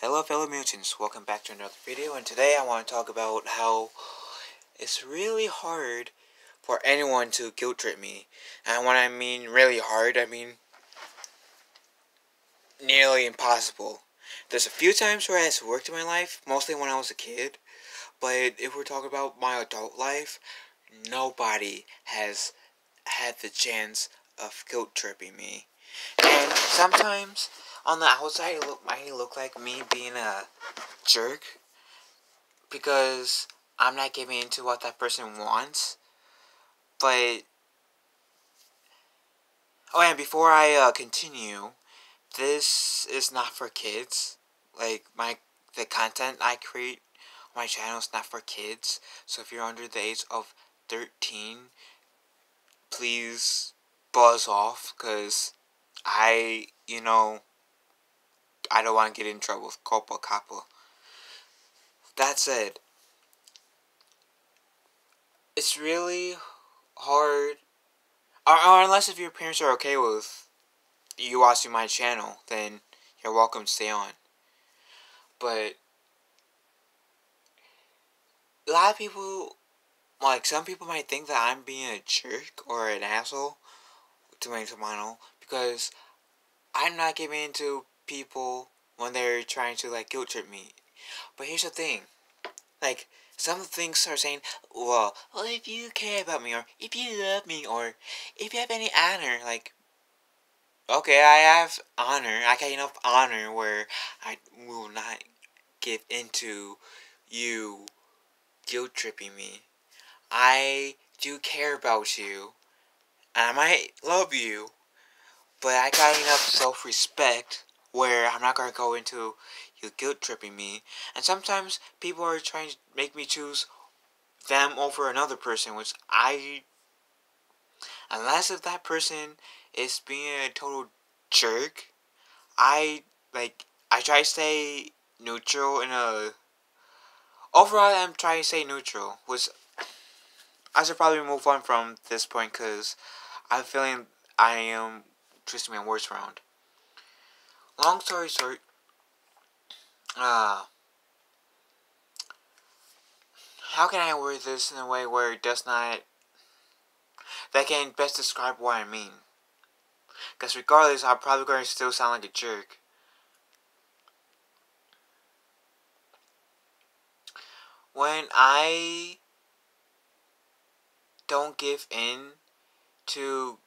Hello fellow mutants, welcome back to another video, and today I want to talk about how it's really hard for anyone to guilt trip me. And when I mean really hard, I mean nearly impossible. There's a few times where it's worked in my life, mostly when I was a kid, but if we're talking about my adult life, nobody has had the chance of guilt tripping me. And sometimes on the outside it might look like me being a jerk, because I'm not giving into what that person wants. But and before I continue, this is not for kids. Like the content I create on my channel is not for kids. So if you're under the age of 13, please buzz off, cause I don't want to get in trouble with Copa Kappa. That said, it's really hard, or unless if your parents are okay with you watching my channel, then you're welcome to stay on. But a lot of people, like some people might think that I'm being a jerk or an asshole to my channel, because I'm not giving into people when they're trying to like guilt trip me. But here's the thing, like some things are saying, well, if you care about me, or if you love me, or if you have any honor, like, okay, I have honor. I got enough honor where I will not give into you guilt tripping me. I do care about you, and I might love you, but I got enough self-respect where I'm not gonna go into you guilt tripping me. And sometimes people are trying to make me choose them over another person, which unless if that person is being a total jerk, I try to stay neutral in a. Overall, I'm trying to stay neutral, which I should probably move on from this point, because I'm feeling I am twisting my words around. Long story short, how can I word this in a way where it does not, that can best describe what I mean? Because regardless, I'm probably going to still sound like a jerk. When I don't give in to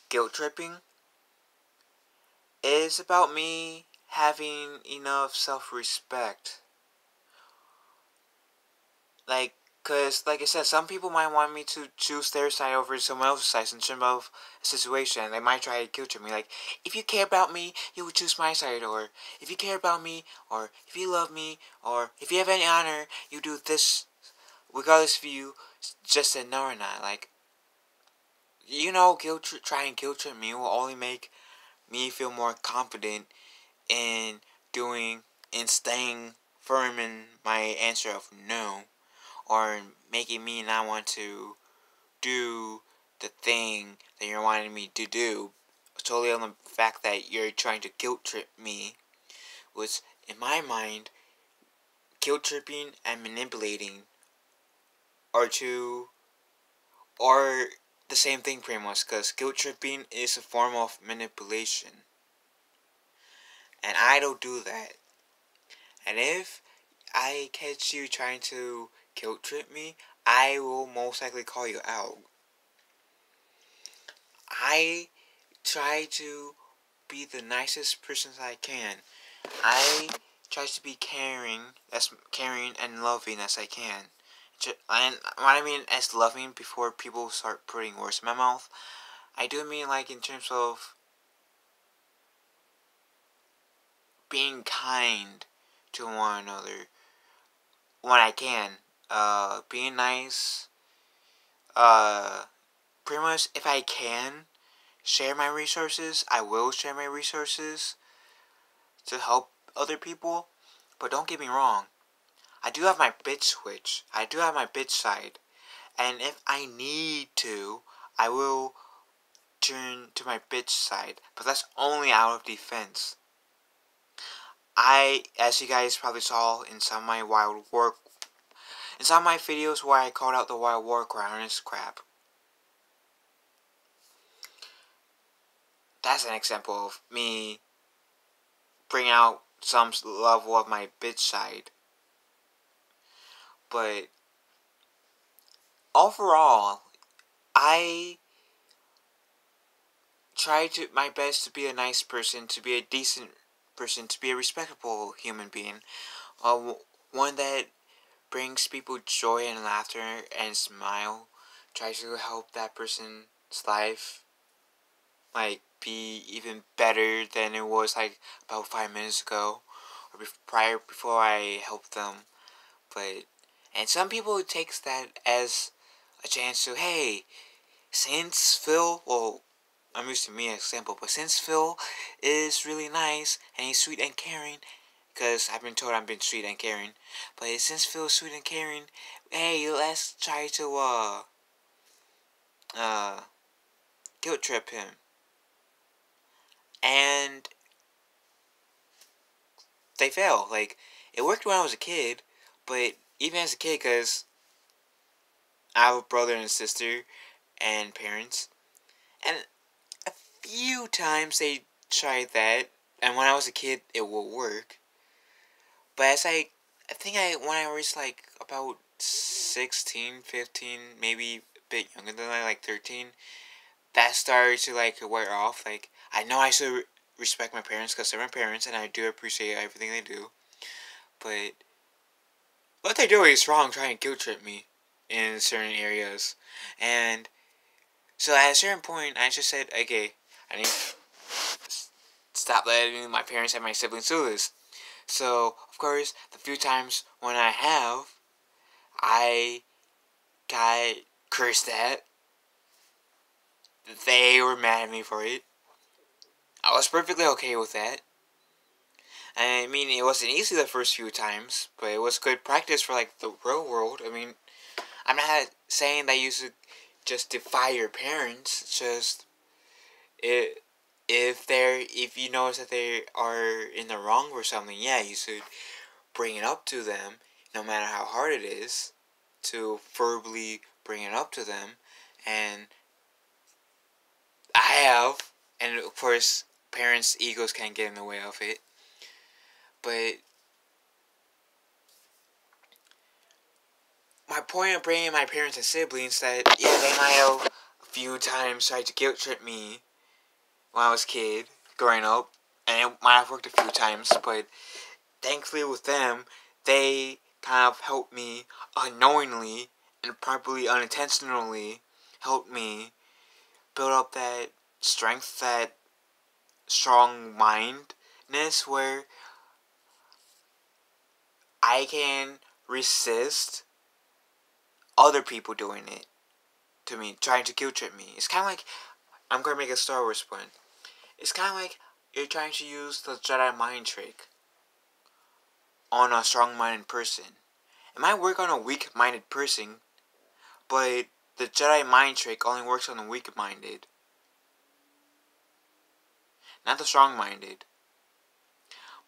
guilt tripping, it's about me having enough self-respect. Cause like I said, some people might want me to choose their side over someone else's side in terms of a situation. They might try to guilt trip me, like, if you care about me, you would choose my side, or if you care about me, or if you love me, or if you have any honor, you do this, regardless if you just said no or not. Like, try and guilt trip me will only make me feel more confident in staying firm in my answer of no, or making me not want to do the thing that you're wanting me to do, solely on the fact that you're trying to guilt trip me, which, in my mind, guilt tripping and manipulating are the same thing pretty much, because guilt tripping is a form of manipulation. And I don't do that. And if I catch you trying to guilt trip me, I will most likely call you out. I try to be the nicest person I can. I try to be caring and loving as I can. And what I mean as loving, before people start putting words in my mouth, I do mean like in terms of being kind to one another when I can. Being nice. Pretty much, if I can share my resources, I will share my resources to help other people. But don't get me wrong, I do have my bitch switch. I do have my bitch side. And if I need to, I will turn to my bitch side, but that's only out of defense. As you guys probably saw in some of my videos where I called out the wild war crowd is crap. That's an example of me bringing out some level of my bitch side. But overall, I try my best to be a nice person, to be a decent person, to be a respectable human being. One that brings people joy and laughter and smile. Try to help that person's life like be even better than it was like about 5 minutes ago or before I helped them. And some people takes that as a chance to, hey, since Phil, well, I'm using me as an example, but since Phil is really nice and he's sweet and caring, because I've been told I've been sweet and caring, but since Phil's sweet and caring, hey, let's try to guilt trip him. And they fail. Like, it worked when I was a kid, but even as a kid, because I have a brother and a sister and parents, and a few times they tried that, and when I was a kid, it would work. But as when I was like about 16, 15, maybe a bit younger than that, like 13, that started to like wear off. Like, I know I should respect my parents because they're my parents and I do appreciate everything they do. But what they're doing is wrong, trying to guilt trip me in certain areas. And so at a certain point, I just said, okay, I need to stop letting my parents and my siblings do this. So, of course, the few times when I got cursed at. They were mad at me for it. I was perfectly okay with that. I mean, it wasn't easy the first few times, but it was good practice for, like, the real world. I mean, I'm not saying that you should just defy your parents. It's just, if you notice that they are in the wrong for something, yeah, you should bring it up to them, no matter how hard it is, to verbally bring it up to them. And I have, and of course, parents' egos can't get in the way of it. But my point of bringing my parents and siblings that, yeah, they might have a few times tried to guilt trip me when I was a kid, growing up, and it might have worked a few times, but thankfully with them, they kind of helped me unknowingly and probably unintentionally helped me build up that strength, that strong mindness where I can resist other people doing it to me, trying to guilt trip me. It's kind of like, I'm going to make a Star Wars point. It's kind of like you're trying to use the Jedi mind trick on a strong-minded person. It might work on a weak-minded person, but the Jedi mind trick only works on the weak-minded, not the strong-minded.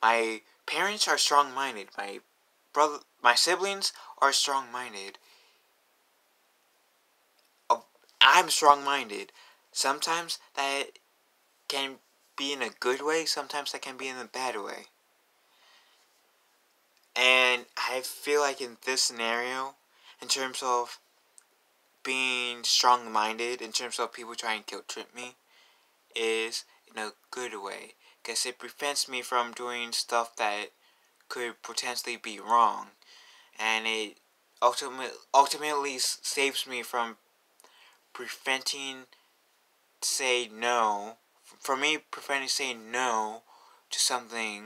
My parents are strong-minded. My siblings are strong-minded. I'm strong-minded. Sometimes that can be in a good way, sometimes that can be in a bad way. And I feel like in this scenario, in terms of being strong-minded, in terms of people trying to guilt trip me, is in a good way. Because it prevents me from doing stuff that could potentially be wrong. And it ultimately saves me from preventing saying no to something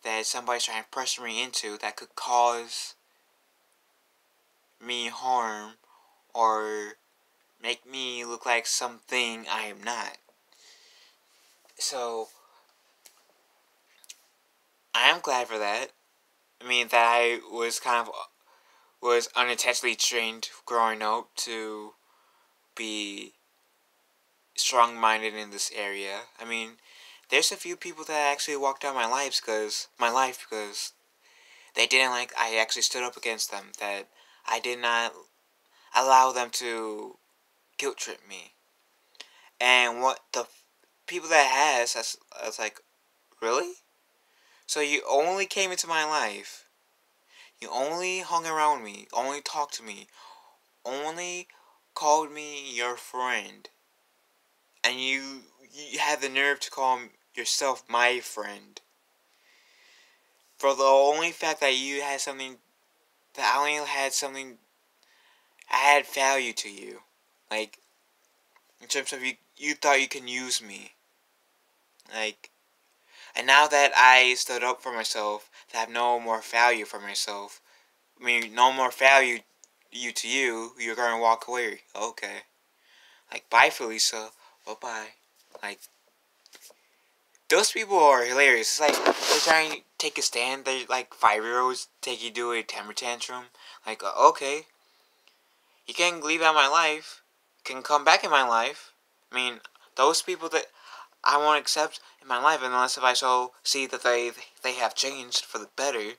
that somebody's trying to pressure me into that could cause me harm or make me look like something I am not. So, I am glad for that. I mean, that I was unintentionally trained growing up to be strong-minded in this area. I mean, there's a few people that actually walked out my life because they didn't like I actually stood up against them. That I did not allow them to guilt trip me. And what the people that has, I was like, really? So you only came into my life. You only hung around me. Only talked to me. Only called me your friend. And you had the nerve to call yourself my friend. For the only fact that you had something, that I only had something, I had value to you. Like, in terms of you thought you can use me. Like, and now that I stood up for myself, that I have no more value for myself, I mean, no more value to you, you're gonna walk away. Okay. Like, bye, Felisa. Bye-bye. Like, those people are hilarious. It's like, they're trying to take a stand. They're like 5-year-olds take you to a temper tantrum. Like, okay. You can leave out my life. You can come back in my life. I mean, those people that I won't accept in my life unless if I so see that they have changed for the better.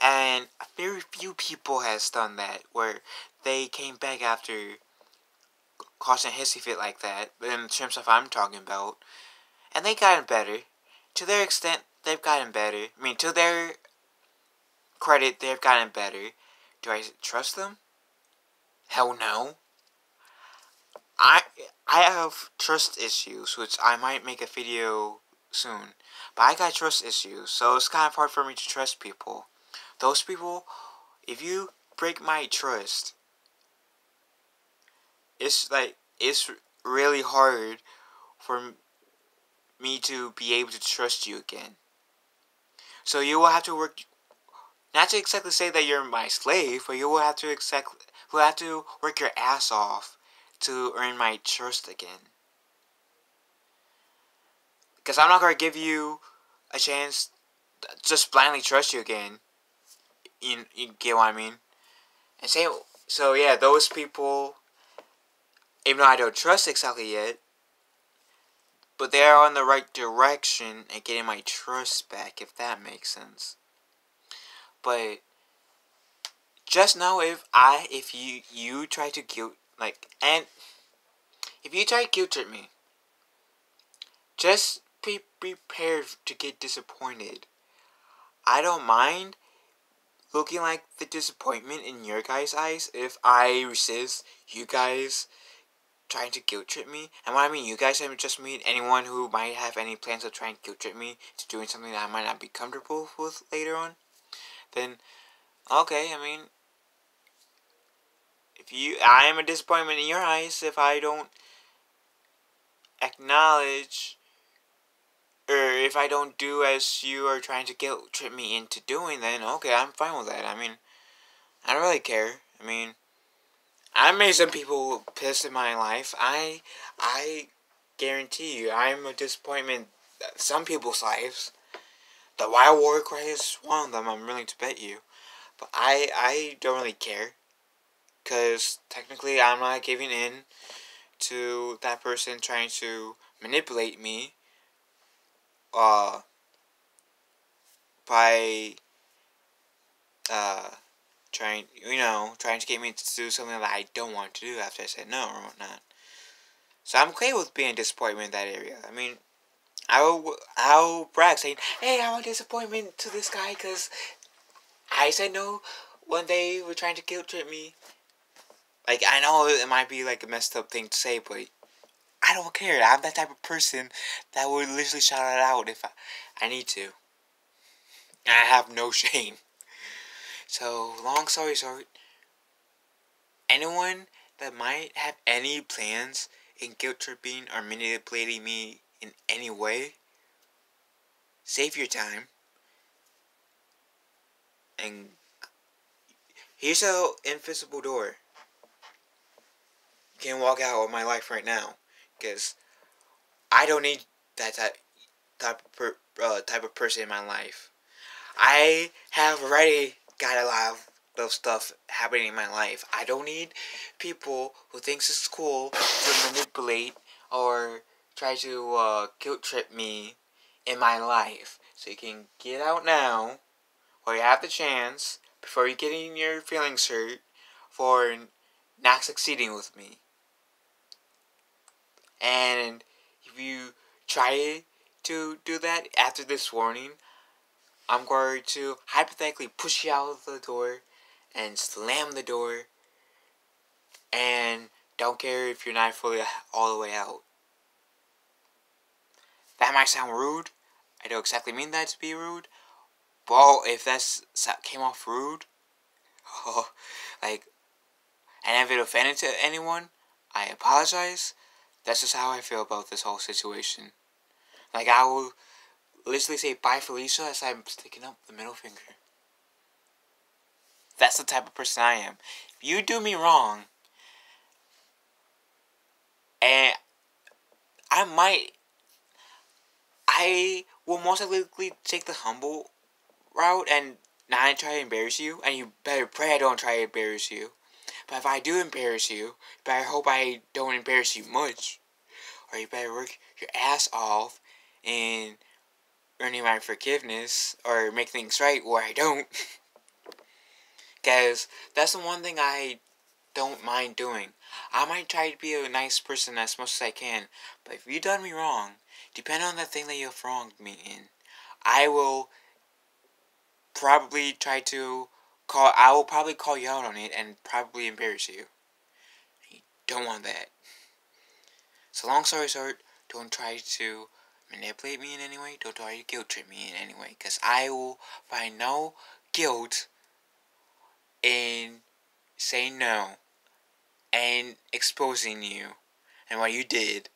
And very few people has done that, where they came back after causing a hissy fit like that, in terms of I'm talking about, and they gotten better. To their extent, they've gotten better. I mean, to their credit, they've gotten better. Do I trust them? Hell no. I I have trust issues, which I might make a video soon. But I got trust issues, so it's kind of hard for me to trust people. Those people, if you break my trust, it's really hard for me to be able to trust you again. So you will have to work, not to exactly say that you're my slave, but you will have to work your ass off to earn my trust again. Because I'm not gonna give you a chance to just blindly trust you again. You get what I mean? And say, so yeah, those people, even though I don't trust exactly yet, but they are on the right direction and getting my trust back, if that makes sense. But just know if you try to and if you try to guilt trip me, just be prepared to get disappointed. I don't mind looking like the disappointment in your guys' eyes if I resist you guys trying to guilt trip me. And when I mean you guys, I just mean anyone who might have any plans of trying to guilt trip me to doing something that I might not be comfortable with later on. Then, okay, I mean, I am a disappointment in your eyes if I don't acknowledge, or if I don't do as you are trying to guilt trip me into doing, then okay, I'm fine with that. I mean, I don't really care. I mean, I made some people pissed in my life. I guarantee you, I'm a disappointment in some people's lives. The Wild War Cry is one of them, I'm willing to bet you. But I don't really care. Because technically I'm not giving in to that person trying to manipulate me by trying to get me to do something that I don't want to do after I said no or whatnot. So I'm okay with being a disappointment in that area. I mean, I'll brag saying, hey, I'm a disappointment to this guy because I said no when they were trying to guilt trip me. Like, I know it might be like a messed up thing to say, but I don't care. I'm that type of person that would literally shout it out if I need to. I have no shame. So, long story short, anyone that might have any plans in guilt tripping or manipulating me in any way, save your time. And here's an invisible door. You can walk out of my life right now. Because I don't need that type of person in my life. I have already got a lot of stuff happening in my life. I don't need people who thinks it's cool to manipulate or try to guilt trip me in my life. So you can get out now, while you have the chance, before you get in your feelings hurt for not succeeding with me. And if you try to do that after this warning, I'm going to hypothetically push you out of the door and slam the door, and don't care if you're not fully all the way out. That might sound rude. I don't exactly mean that to be rude. Well, if that came off rude, like, and if it offended to anyone, I apologize. That's just how I feel about this whole situation. Like, I will literally say bye Felicia as I'm sticking up the middle finger. That's the type of person I am. If you do me wrong, and I will most likely take the humble route and not try to embarrass you, and you better pray I don't try to embarrass you. But if I do embarrass you, you better hope I don't embarrass you much, or you better work your ass off in earning my forgiveness, or make things right where I don't. Because that's the one thing I don't mind doing. I might try to be a nice person as much as I can, but if you done me wrong, depending on the thing that you've wronged me in, I will probably I will probably call you out on it and probably embarrass you. You don't want that. So long story short, don't try to manipulate me in any way. Don't try to guilt trip me in any way, because I will find no guilt in saying no and exposing you and what you did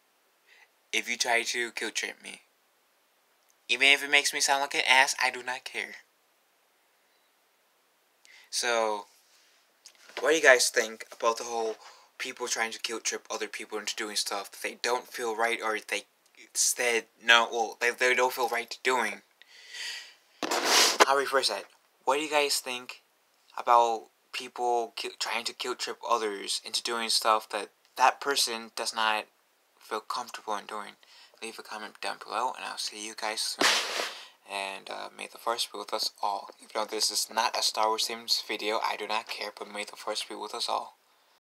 if you try to guilt trip me. Even if it makes me sound like an ass, I do not care. So, what do you guys think about the whole people trying to guilt trip other people into doing stuff that they don't feel right, or they don't feel right doing? I'll rephrase that. What do you guys think about people trying to guilt trip others into doing stuff that that person does not feel comfortable in doing? Leave a comment down below, and I'll see you guys soon. And may the Force be with us all. Even though this is not a Star Wars themed video, I do not care, but may the Force be with us all.